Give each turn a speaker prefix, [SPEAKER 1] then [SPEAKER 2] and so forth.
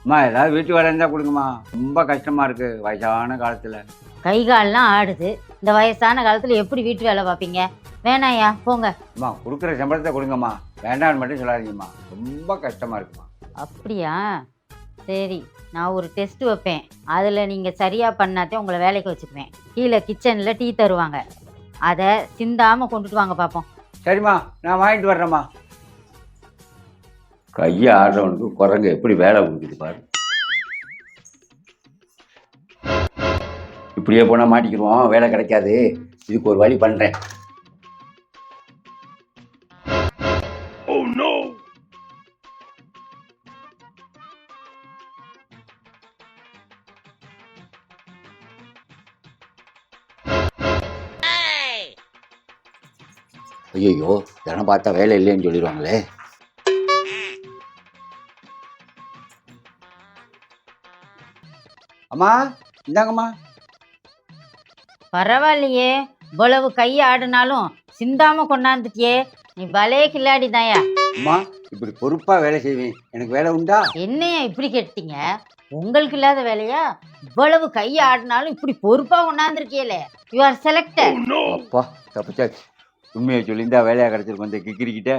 [SPEAKER 1] அம்மா ஏதாவது வீட்டு வேலை இருந்தால் கொடுங்கம்மா. ரொம்ப கஷ்டமாக இருக்குது வயசான காலத்தில்.
[SPEAKER 2] கை கால்லாம் ஆடுது. இந்த வயசான காலத்தில் எப்படி வீட்டு வேலை பார்ப்பீங்க? வேணாயா, போங்க.
[SPEAKER 1] அம்மா கொடுக்குற சம்பளத்தை கொடுங்கம்மா. வேண்டாம்னு மட்டும் சொல்லாதீங்கம்மா. ரொம்ப கஷ்டமாக இருக்குமா.
[SPEAKER 2] அப்படியா? சரி, நான் ஒரு டெஸ்ட் வைப்பேன். அதில் நீங்கள் சரியாக பண்ணாதே உங்களை வேலைக்கு வச்சுக்குவேன். கீழே கிச்சனில் டீ தருவாங்க, அதை சிந்தாமல் கொண்டுட்டு வாங்க பார்ப்போம்.
[SPEAKER 1] சரிம்மா, நான் வாங்கிட்டு வர்றேம்மா. கையை ஆடுறவனுக்கு குரங்கு எப்படி வேலை கொடுக்குது பாரு. இப்படியே போனால் மாட்டிக்கிடுவோம், வேலை கிடைக்காது. இதுக்கு ஒரு வழி பண்ணுறேன். ஐயோ, தினம் பார்த்தா வேலை இல்லைன்னு சொல்லிடுவாங்களே. அம்மா இந்தாங்கம்மா.
[SPEAKER 2] பரவாயில்லையே, இவ்வளவு கை ஆடுனாலும் சிந்தாமல் கொண்டாந்துட்டியே. நீ பலே கில்லாடி தாயா.
[SPEAKER 1] அம்மா இப்படி பொறுப்பாக வேலை செய்வேன். எனக்கு வேலை உண்டா?
[SPEAKER 2] என்னையா இப்படி கேட்டீங்க? உங்களுக்கு இல்லாத வேலையா? இவ்வளவு கை ஆடினாலும் இப்படி பொறுப்பாக கொண்டாந்துருக்கியலே. You are selected.
[SPEAKER 1] அப்பா தப்பிச்சாச்சு. உண்மையை சொல்லியிருந்தா வேலையாக கிடச்சிருக்கும் இந்த கிக்கிரிக்கிட்ட.